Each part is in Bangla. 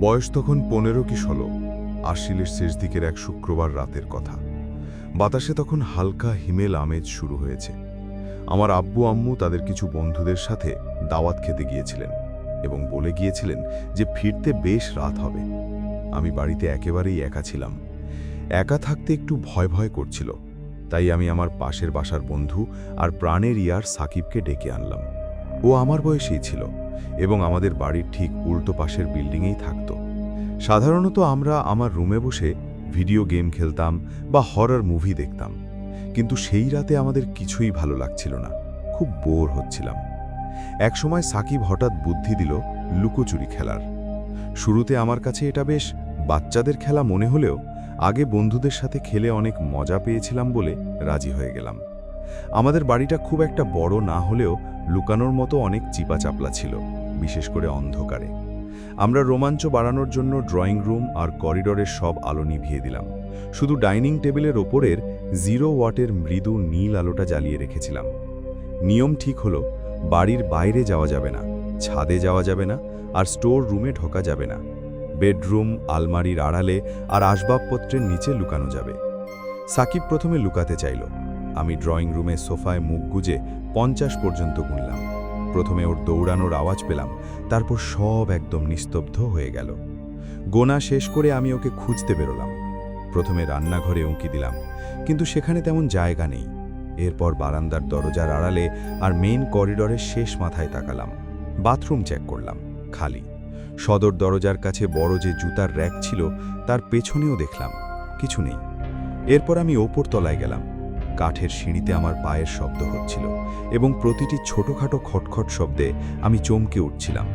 বয়স তখন 15 কি 16। আশ্বিনের শেষ দিকের এক শুক্রবার রাতের কথা। বাতাসে তখন হালকা হিমেল আমেজ শুরু হয়েছে। আমার আব্বু আম্মু তাদের কিছু বন্ধুদের সাথে দাওয়াত খেতে গিয়েছিলেন এবং বলে গিয়েছিলেন যে ফিরতে বেশ রাত হবে। আমি বাড়িতে একেবারেই একা ছিলাম। একা থাকতে একটু ভয় ভয় করছিল, তাই আমি আমার পাশের বাসার বন্ধু আর প্রাণের ইয়ার সাকিবকে ডেকে আনলাম। ও আমার বয়সেই ছিল এবং আমাদের বাড়ির ঠিক উল্টো পাশের বিল্ডিংয়েই থাকত। সাধারণত আমরা আমার রুমে বসে ভিডিও গেম খেলতাম বা হরর মুভি দেখতাম, কিন্তু সেই রাতে আমাদের কিছুই ভালো লাগছিল না, খুব বোর হচ্ছিলাম। একসময় সাকিব হঠাৎ বুদ্ধি দিল লুকোচুরি খেলার। শুরুতে আমার কাছে এটা বেশ বাচ্চাদের খেলা মনে হলেও আগে বন্ধুদের সাথে খেলে অনেক মজা পেয়েছিলাম বলে রাজি হয়ে গেলাম। আমাদের বাড়িটা খুব একটা বড় না হলেও লুকানোর মতো অনেক চিপাচাপলা ছিল, বিশেষ করে অন্ধকারে। আমরা রোমাঞ্চ বাড়ানোর জন্য ড্রয়িং রুম আর করিডোরের সব আলো নিভিয়ে দিলাম। শুধু ডাইনিং টেবিলের ওপরের 0 ওয়াটের মৃদু নীল আলোটা জ্বালিয়ে রেখেছিলাম। নিয়ম ঠিক হলো, বাড়ির বাইরে যাওয়া যাবে না, ছাদে যাওয়া যাবে না, আর স্টোর রুমে ঢোকা যাবে না। বেডরুম, আলমারির আড়ালে আর আসবাবপত্রের নিচে লুকানো যাবে। সাকিব প্রথমে লুকাতে চাইল। আমি ড্রয়িং রুমে সোফায় মুখ গুজে 50 পর্যন্ত গুনলাম। প্রথমে ওর দৌড়ানোর আওয়াজ পেলাম, তারপর সব একদম নিস্তব্ধ হয়ে গেল। গোনা শেষ করে আমি ওকে খুঁজতে বেরোলাম। প্রথমে রান্নাঘরে উঁকি দিলাম, কিন্তু সেখানে তেমন জায়গা নেই। এরপর বারান্দার দরজার আড়ালে আর মেইন করিডোরের শেষ মাথায় তাকালাম। বাথরুম চেক করলাম, খালি। সদর দরজার কাছে বড় যে জুতার র‍্যাক ছিল তার পেছনেও দেখলাম, কিছু নেই। এরপর আমি ওপর তলায় গেলাম। কাঠের সিঁড়িতে আমার পায়ের শব্দ হচ্ছিল এবং প্রতিটি ছোটখাটো খটখট শব্দে আমি চমকে উঠছিলাম।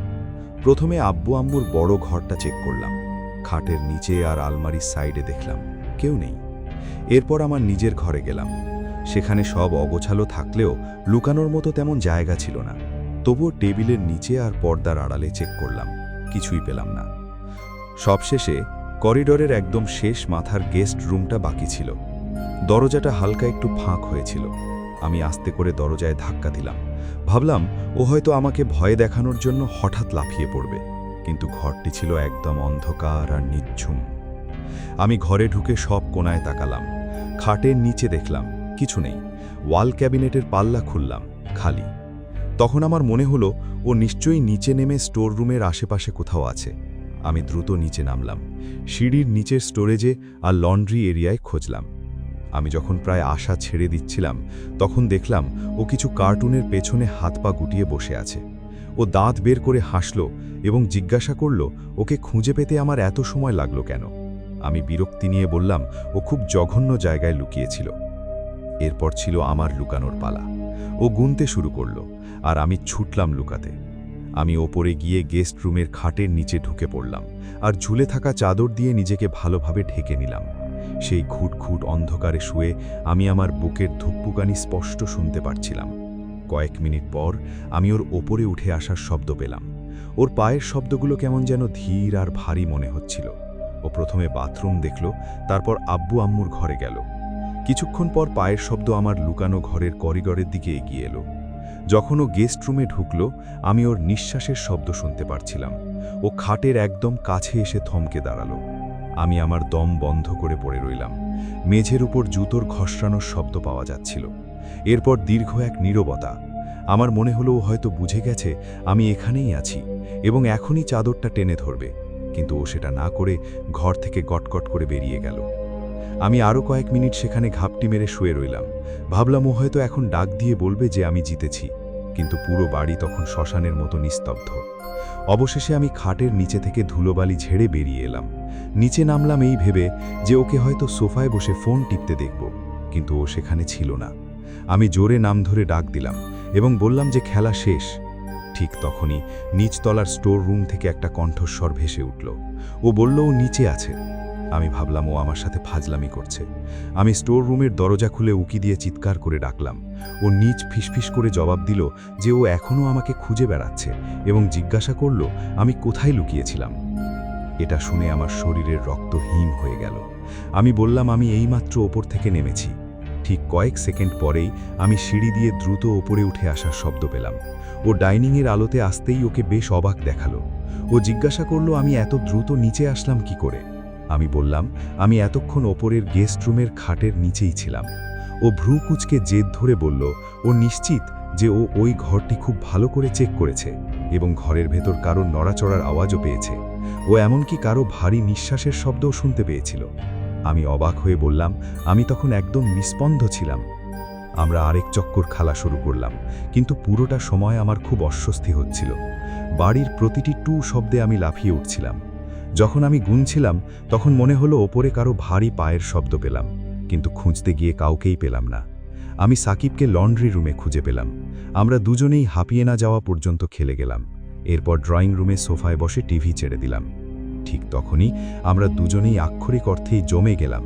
প্রথমে আব্বু আম্মুর বড় ঘরটা চেক করলাম। খাটের নিচে আর আলমারির সাইডে দেখলাম কেউ নেই। এরপর আমার নিজের ঘরে গেলাম। সেখানে সব অগোছালো থাকলেও লুকানোর মতো তেমন জায়গা ছিল না। তবুও টেবিলের নিচে আর পর্দার আড়ালে চেক করলাম, কিছুই পেলাম না। সবশেষে করিডোরের একদম শেষ মাথার গেস্ট রুমটা বাকি ছিল। দরজাটা হালকা একটু ফাঁক হয়েছিল। আমি আস্তে করে দরজায় ধাক্কা দিলাম। ভাবলাম ও হয়তো আমাকে ভয় দেখানোর জন্য হঠাৎ লাফিয়ে পড়বে, কিন্তু ঘরটি ছিল একদম অন্ধকার আর নিঝুম। আমি ঘরে ঢুকে সব কোণায় তাকালাম। খাটের নিচে দেখলাম কিছু নেই। ওয়াল ক্যাবিনেটের পাল্লা খুললাম, খালি। তখন আমার মনে হলো ও নিশ্চয়ই নিচে নেমে স্টোর রুমের আশেপাশে কোথাও আছে। আমি দ্রুত নিচে নামলাম। সিঁড়ির নিচের স্টোরেজে আর লন্ড্রি এরিয়ায় খুঁজলাম। আমি যখন প্রায় আশা ছেড়ে দিচ্ছিলাম, তখন দেখলাম ও কিছু কার্টুনের পেছনে হাত পা গুটিয়ে বসে আছে। ও দাঁত বের করে হাসল এবং জিজ্ঞাসা করল ওকে খুঁজে পেতে আমার এত সময় লাগলো কেন। আমি বিরক্তি নিয়ে বললাম ও খুব জঘন্য জায়গায় লুকিয়েছিল। এরপর ছিল আমার লুকানোর পালা। ও গুনতে শুরু করল আর আমি ছুটলাম লুকাতে। আমি ওপরে গিয়ে গেস্ট রুমের খাটের নিচে ঢুকে পড়লাম আর ঝুলে থাকা চাদর দিয়ে নিজেকে ভালোভাবে ঢেকে নিলাম। সেই ঘুটঘুট অন্ধকারে শুয়ে আমি আমার বুকের ধুকপুকানি স্পষ্ট শুনতে পারছিলাম। কয়েক মিনিট পর আমি ওর ওপরে উঠে আসার শব্দ পেলাম। ওর পায়ের শব্দগুলো কেমন যেন ধীর আর ভারী মনে হচ্ছিল। ও প্রথমে বাথরুম দেখল, তারপর আব্বু আম্মুর ঘরে গেল। কিছুক্ষণ পর পায়ের শব্দ আমার লুকানো ঘরের করিডোরের দিকে এগিয়ে এলো। যখন ও গেস্ট রুমে ঢুকল, আমি ওর নিঃশ্বাসের শব্দ শুনতে পারছিলাম। ও খাটের একদম কাছে এসে থমকে দাঁড়ালো। আমি আমার দম বন্ধ করে পড়ে রইলাম। মেঝের উপর জুতোর ঘষড়ানোর শব্দ পাওয়া যাচ্ছিল। এরপর দীর্ঘ এক নীরবতা। আমার মনে হলো ও হয়তো বুঝে গেছে আমি এখানেই আছি এবং এখনই চাদরটা টেনে ধরবে, কিন্তু ও সেটা না করে ঘর থেকে গটগট করে বেরিয়ে গেল। আমি আরও কয়েক মিনিট সেখানে ঘাপটি মেরে শুয়ে রইলাম। ভাবলাম ও হয়তো এখন ডাক দিয়ে বলবে যে আমি জিতেছি, কিন্তু পুরো বাড়ি তখন শ্মশানের মতো নিস্তব্ধ। অবশেষে আমি খাটের নিচে থেকে ধুলোবালি ঝেড়ে বেরিয়ে এলাম। নিচে নামলাম এই ভেবে যে ওকে হয়তো সোফায় বসে ফোন টিপতে দেখব, কিন্তু ও সেখানে ছিল না। আমি জোরে নাম ধরে ডাক দিলাম এবং বললাম যে খেলা শেষ। ঠিক তখনই নিচতলার স্টোর রুম থেকে একটা কণ্ঠস্বর ভেসে উঠল। ও বলল ও নিচে আছে। আমি ভাবলাম ও আমার সাথে ফাজলামি করছে। আমি স্টোর রুমের দরজা খুলে উকি দিয়ে চিৎকার করে ডাকলাম। ও নিচ ফিসফিস করে জবাব দিল যে ও এখনও আমাকে খুঁজে বেড়াচ্ছে এবং জিজ্ঞাসা করল আমি কোথায় লুকিয়েছিলাম। এটা শুনে আমার শরীরের রক্ত হিম হয়ে গেল। আমি বললাম আমি এইমাত্র ওপর থেকে নেমেছি। ঠিক কয়েক সেকেন্ড পরেই আমি সিঁড়ি দিয়ে দ্রুত ওপরে উঠে আসার শব্দ পেলাম। ও ডাইনিংয়ের আলোতে আসতেই ওকে বেশ অবাক দেখালো। ও জিজ্ঞাসা করলো আমি এত দ্রুত নিচে আসলাম কি করে। আমি বললাম আমি এতক্ষণ ওপরের গেস্ট রুমের খাটের নিচেই ছিলাম। ও ভ্রু কুঁচকে জেদ ধরে বলল ও নিশ্চিত যে ও ওই ঘরটি খুব ভালো করে চেক করেছে এবং ঘরের ভেতর কারো নড়াচড়ার আওয়াজও পেয়েছে। ও এমনকি কারো ভারী নিঃশ্বাসের শব্দও শুনতে পেয়েছিল। আমি অবাক হয়ে বললাম আমি তখন একদম নিস্পন্দ ছিলাম। আমরা আরেক চক্কর খেলা শুরু করলাম, কিন্তু পুরোটা সময় আমার খুব অস্বস্তি হচ্ছিল। বাড়ির প্রতিটি টু শব্দে আমি লাফিয়ে উঠছিলাম। যখন আমি গুনছিলাম তখন মনে হলো ওপরে কারো ভারী পায়ের শব্দ পেলাম, কিন্তু খুঁজতে গিয়ে কাউকেই পেলাম না। আমি সাকিবকে লন্ড্রি রুমে খুঁজে পেলাম। আমরা দুজনেই হাঁপিয়ে না যাওয়া পর্যন্ত খেলে গেলাম। এরপর ড্রয়িং রুমে সোফায় বসে টিভি ছেড়ে দিলাম। ঠিক তখনই আমরা দুজনেই আক্ষরিক অর্থেই জমে গেলাম।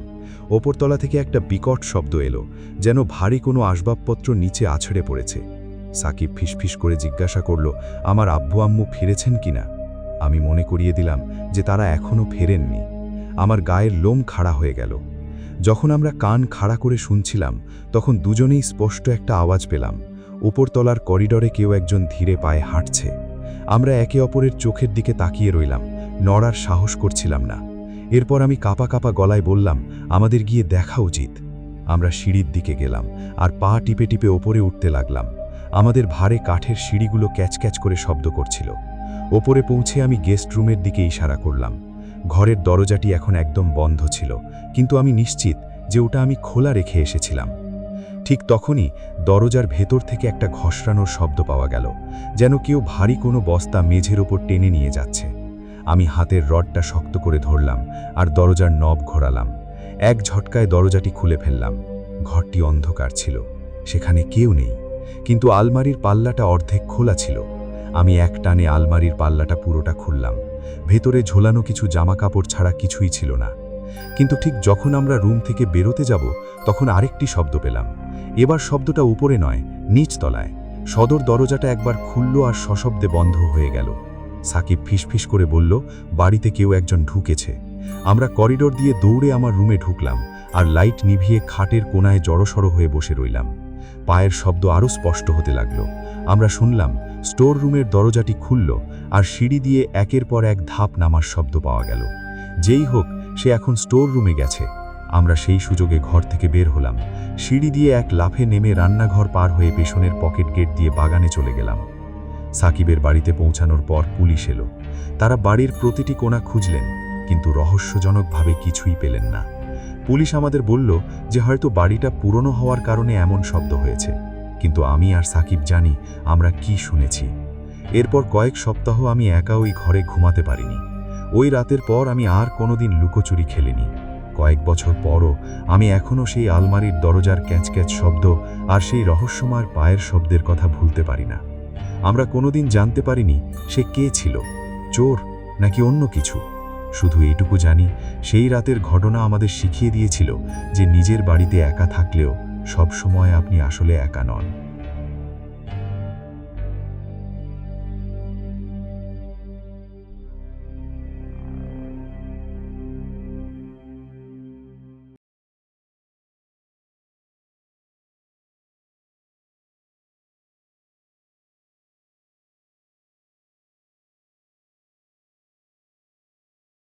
ওপরতলা থেকে একটা বিকট শব্দ এলো, যেন ভারী কোনো আসবাবপত্র নিচে আছড়ে পড়েছে। সাকিব ফিসফিস করে জিজ্ঞাসা করল আমার আব্বু আম্মু ফিরেছেন কিনা। আমি মনে করিয়ে দিলাম যে তারা এখনও ফেরেননি। আমার গায়ের লোম খাড়া হয়ে গেল। যখন আমরা কান খাড়া করে শুনছিলাম তখন দুজনেই স্পষ্ট একটা আওয়াজ পেলাম। উপরতলার করিডরে কেউ একজন ধীরে পায়ে হাঁটছে। আমরা একে অপরের চোখের দিকে তাকিয়ে রইলাম, নড়ার সাহস করছিলাম না। এরপর আমি কাঁপা কাঁপা গলায় বললাম আমাদের গিয়ে দেখা উচিত। আমরা সিঁড়ির দিকে গেলাম আর পা টিপে টিপে ওপরে উঠতে লাগলাম। আমাদের ভারে কাঠের সিঁড়িগুলো ক্যাচক্যাচ করে শব্দ করছিল। ওপরে পৌঁছে আমি গেস্ট রুমের দিকে ইশারা করলাম। ঘরের দরজাটি এখন একদম বন্ধ ছিল, কিন্তু আমি নিশ্চিত যে ওটা আমি খোলা রেখে এসেছিলাম। ঠিক তখনই দরজার ভেতর থেকে একটা ঘষড়ানোর শব্দ পাওয়া গেল, যেন কেউ ভারী কোনো বস্তা মেঝের ওপর টেনে নিয়ে যাচ্ছে। আমি হাতের রডটা শক্ত করে ধরলাম আর দরজার নব ঘোরালাম। এক ঝটকায় দরজাটি খুলে ফেললাম। ঘরটি অন্ধকার ছিল, সেখানে কেউ নেই, কিন্তু আলমারির পাল্লাটা অর্ধেক খোলা ছিল। আমি এক টানে আলমারির পাল্লাটা পুরোটা খুললাম। ভেতরে ঝোলানো কিছু জামাকাপড় ছাড়া কিছুই ছিল না। কিন্তু ঠিক যখন আমরা রুম থেকে বেরোতে যাব তখন আরেকটি শব্দ পেলাম। এবার শব্দটা উপরে নয়, নিচতলায়। সদর দরজাটা একবার খুলল আর সশব্দে বন্ধ হয়ে গেল। সাকিব ফিসফিস করে বলল বাড়িতে কেউ একজন ঢুকেছে। আমরা করিডোর দিয়ে দৌড়ে আমার রুমে ঢুকলাম আর লাইট নিভিয়ে খাটের কোনায় জড়সড় হয়ে বসে রইলাম। পায়ের শব্দ আরও স্পষ্ট হতে লাগলো। আমরা শুনলাম স্টোর রুমের দরজাটি খুলল আর সিঁড়ি দিয়ে একের পর এক ধাপ নামার শব্দ পাওয়া গেল। যেই হোক সে এখন স্টোর রুমে গেছে। আমরা সেই সুযোগে ঘর থেকে বের হলাম। সিঁড়ি দিয়ে এক লাফে নেমে রান্নাঘর পার হয়ে পেছনের পকেট গেট দিয়ে বাগানে চলে গেলাম। সাকিবের বাড়িতে পৌঁছানোর পর পুলিশ এলো। তারা বাড়ির প্রতিটি কোণা খুঁজলেন, কিন্তু রহস্যজনকভাবে কিছুই পেলেন না। পুলিশ আমাদের বলল যে হয়তো বাড়িটা পুরনো হওয়ার কারণে এমন শব্দ হয়েছে, কিন্তু আমি আর সাকিব জানি আমরা কি শুনেছি। এরপর কয়েক সপ্তাহ আমি একা ওই ঘরে ঘুমাতে পারিনি। ওই রাতের পর আমি আর কোনোদিন লুকোচুরি খেলিনি। কয়েক বছর পরও আমি এখনও সেই আলমারির দরজার ক্যাচক্যাচ শব্দ আর সেই রহস্যময় পায়ের শব্দের কথা ভুলতে পারি না। আমরা কোনোদিন জানতে পারিনি সে কে ছিল, চোর নাকি অন্য কিছু। শুধু এইটুকু জানি সেই রাতের ঘটনা আমাদের শিখিয়ে দিয়েছিল যে নিজের বাড়িতে একা থাকলেও সব সময় আপনি আসলে একা নন।